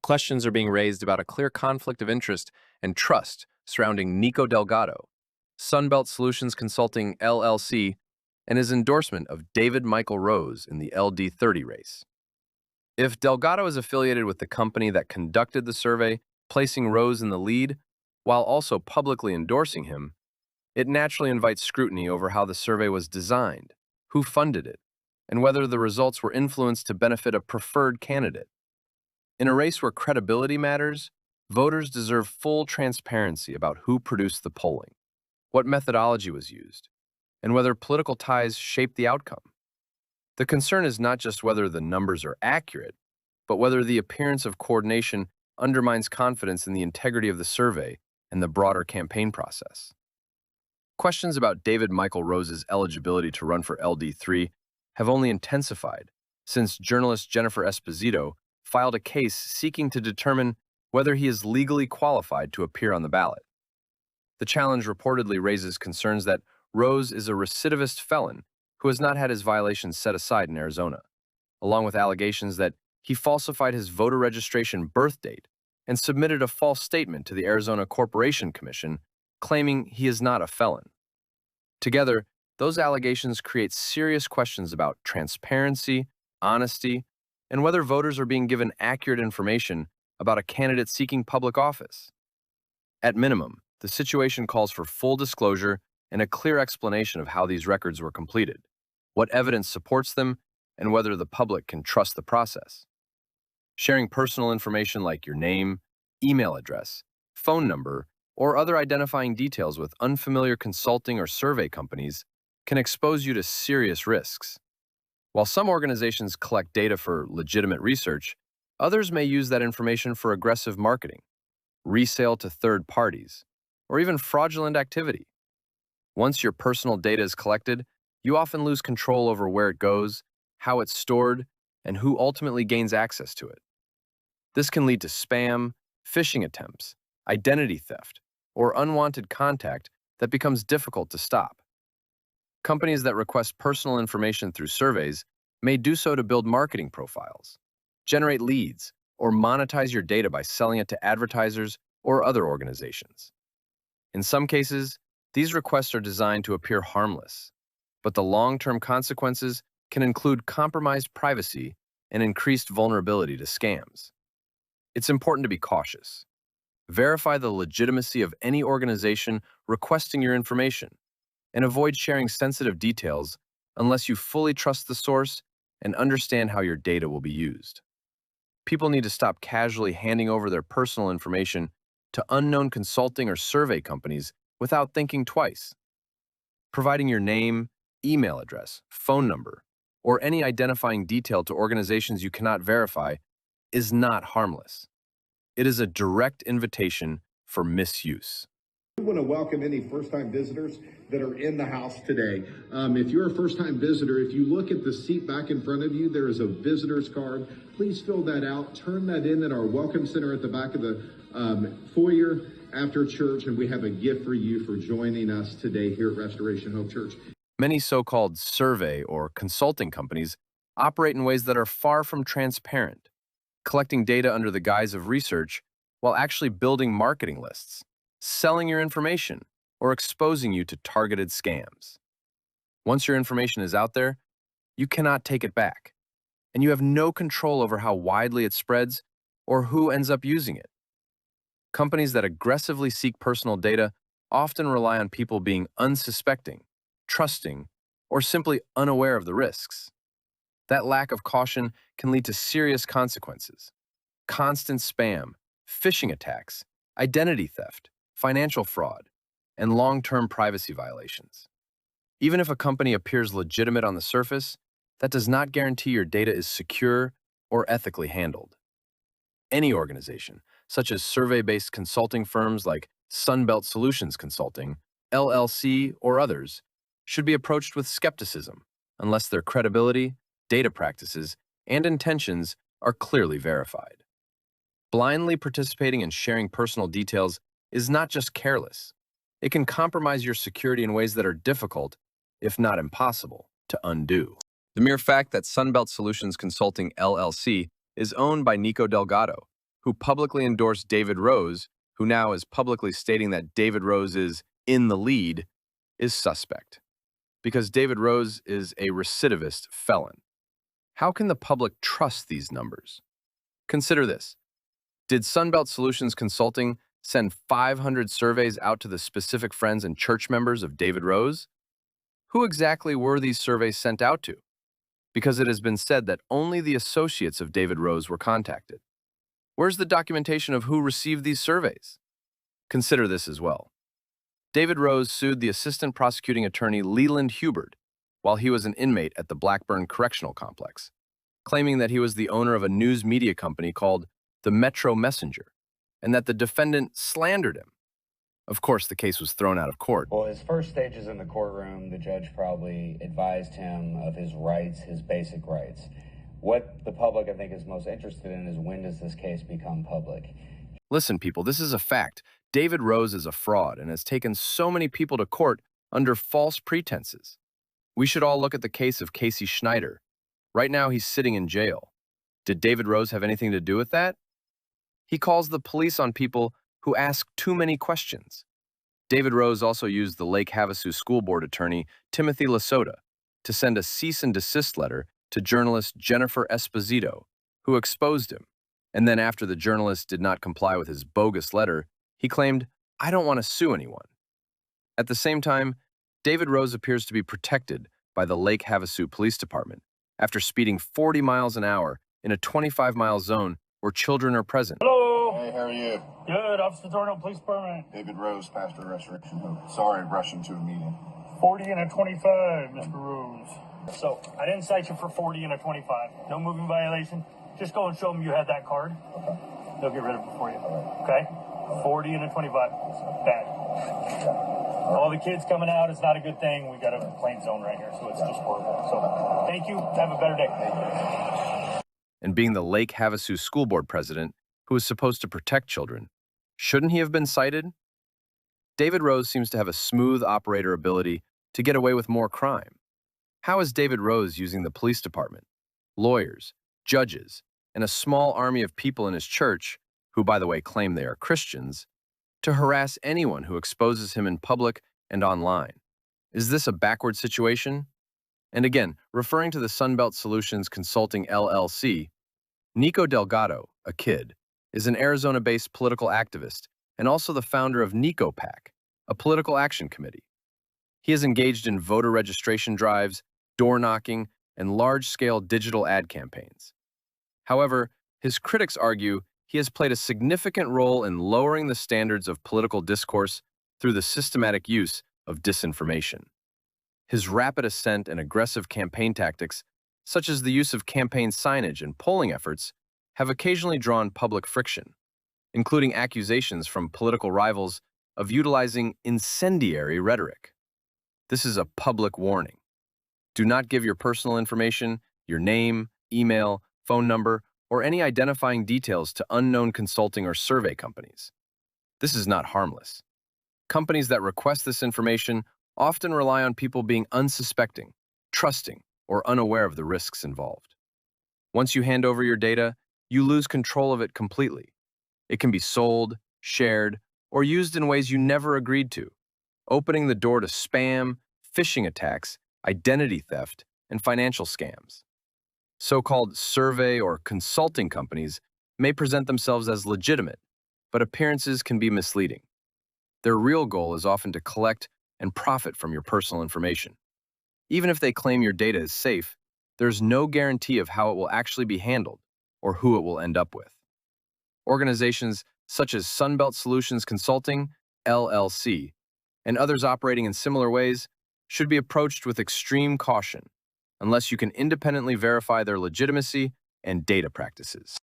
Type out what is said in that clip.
Questions are being raised about a clear conflict of interest and trust surrounding Nico Delgado, Sunbelt Solutions Consulting LLC, and his endorsement of David Michael Rose in the LD30 race. If Delgado is affiliated with the company that conducted the survey, placing Rose in the lead, while also publicly endorsing him, it naturally invites scrutiny over how the survey was designed, who funded it, and whether the results were influenced to benefit a preferred candidate. In a race where credibility matters, voters deserve full transparency about who produced the polling, what methodology was used, and whether political ties shaped the outcome. The concern is not just whether the numbers are accurate, but whether the appearance of coordination undermines confidence in the integrity of the survey and the broader campaign process. Questions about David Michael Rose's eligibility to run for LD3 have only intensified since journalist Jennifer Esposito filed a case seeking to determine whether he is legally qualified to appear on the ballot. The challenge reportedly raises concerns that Rose is a recidivist felon who has not had his violations set aside in Arizona, along with allegations that he falsified his voter registration birth date and submitted a false statement to the Arizona Corporation Commission claiming he is not a felon. Together, those allegations create serious questions about transparency, honesty, and whether voters are being given accurate information about a candidate seeking public office. At minimum, the situation calls for full disclosure and a clear explanation of how these records were completed, what evidence supports them, and whether the public can trust the process. Sharing personal information like your name, email address, phone number, or other identifying details with unfamiliar consulting or survey companies can expose you to serious risks. While some organizations collect data for legitimate research, others may use that information for aggressive marketing, resale to third parties, or even fraudulent activity. Once your personal data is collected, you often lose control over where it goes, how it's stored, and who ultimately gains access to it. This can lead to spam, phishing attempts, identity theft, or unwanted contact that becomes difficult to stop. Companies that request personal information through surveys may do so to build marketing profiles, generate leads, or monetize your data by selling it to advertisers or other organizations. In some cases, these requests are designed to appear harmless, but the long-term consequences can include compromised privacy and increased vulnerability to scams. It's important to be cautious. Verify the legitimacy of any organization requesting your information, and avoid sharing sensitive details unless you fully trust the source and understand how your data will be used. People need to stop casually handing over their personal information to unknown consulting or survey companies without thinking twice. Providing your name, email address, phone number, or any identifying detail to organizations you cannot verify is not harmless. It is a direct invitation for misuse. We want to welcome any first-time visitors that are in the house today. If you're a first-time visitor, if you look at the seat back in front of you, there is a visitor's card. Please fill that out. Turn that in at our welcome center at the back of the foyer after church, and we have a gift for you for joining us today here at Restoration Hope Church. Many so-called survey or consulting companies operate in ways that are far from transparent, collecting data under the guise of research while actually building marketing lists, selling your information, or exposing you to targeted scams. Once your information is out there, you cannot take it back, and you have no control over how widely it spreads or who ends up using it. Companies that aggressively seek personal data often rely on people being unsuspecting, trusting, or simply unaware of the risks. That lack of caution can lead to serious consequences: constant spam, phishing attacks, identity theft, financial fraud, and long-term privacy violations. Even if a company appears legitimate on the surface, that does not guarantee your data is secure or ethically handled. Any organization, such as survey-based consulting firms like Sunbelt Solutions Consulting, LLC, or others, should be approached with skepticism unless their credibility, data practices, and intentions are clearly verified. Blindly participating and sharing personal details is not just careless. It can compromise your security in ways that are difficult, if not impossible, to undo. The mere fact that Sunbelt Solutions Consulting LLC is owned by Nico Delgado, who publicly endorsed David Rose, who now is publicly stating that David Rose is in the lead, is suspect, because David Rose is a recidivist felon. How can the public trust these numbers? Consider this. Did Sunbelt Solutions Consulting send 500 surveys out to the specific friends and church members of David Rose? Who exactly were these surveys sent out to? Because it has been said that only the associates of David Rose were contacted. Where's the documentation of who received these surveys? Consider this as well. David Rose sued the assistant prosecuting attorney Leland Hubert while he was an inmate at the Blackburn Correctional Complex, claiming that he was the owner of a news media company called the Metro Messenger, and that the defendant slandered him. Of course, the case was thrown out of court. Well, his first stages in the courtroom, the judge probably advised him of his rights, his basic rights. What the public, I think, is most interested in is when does this case become public? Listen, people, this is a fact. David Rose is a fraud and has taken so many people to court under false pretenses. We should all look at the case of Casey Schneider. Right now, he's sitting in jail. Did David Rose have anything to do with that? He calls the police on people who ask too many questions. David Rose also used the Lake Havasu School Board attorney, Timothy Lasota, to send a cease and desist letter to journalist Jennifer Esposito, who exposed him. And then after the journalist did not comply with his bogus letter, he claimed, "I don't want to sue anyone." At the same time, David Rose appears to be protected by the Lake Havasu Police Department after speeding 40 miles an hour in a 25-mile zone where children are present. Hello. Hey, how are you? Good. Officer Thornhill Police Department. David Rose, Pastor of Restoration Hope. Sorry, rushing to a meeting. 40 and a 25, Mr. Rose. So, I didn't cite you for 40 and a 25. No moving violation. Just go and show them you have that card. Okay. They'll get rid of it for you. Okay? 40 and a 25. Bad. All the kids coming out is not a good thing. We got a plain zone right here, so it's just horrible. So, thank you. Have a better day. And being the Lake Havasu School Board president, who is supposed to protect children, shouldn't he have been cited? David Rose seems to have a smooth operator ability to get away with more crime. How is David Rose using the police department, lawyers, judges, and a small army of people in his church, who by the way claim they are Christians, to harass anyone who exposes him in public and online? Is this a backward situation? And again, referring to the Sunbelt Solutions Consulting LLC, Nico Delgado, a kid, is an Arizona-based political activist and also the founder of Nico PAC, a political action committee. He is engaged in voter registration drives, door-knocking, and large-scale digital ad campaigns. However, his critics argue he has played a significant role in lowering the standards of political discourse through the systematic use of disinformation. His rapid ascent and aggressive campaign tactics, such as the use of campaign signage and polling efforts, have occasionally drawn public friction, including accusations from political rivals of utilizing incendiary rhetoric. This is a public warning. Do not give your personal information, your name, email, phone number, or any identifying details to unknown consulting or survey companies. This is not harmless. Companies that request this information often rely on people being unsuspecting, trusting, or unaware of the risks involved. Once you hand over your data, you lose control of it completely. It can be sold, shared, or used in ways you never agreed to, opening the door to spam, phishing attacks, identity theft, and financial scams. So-called survey or consulting companies may present themselves as legitimate, but appearances can be misleading. Their real goal is often to collect and profit from your personal information. Even if they claim your data is safe, there's no guarantee of how it will actually be handled or who it will end up with. Organizations such as Sunbelt Solutions Consulting, LLC, and others operating in similar ways should be approached with extreme caution unless you can independently verify their legitimacy and data practices.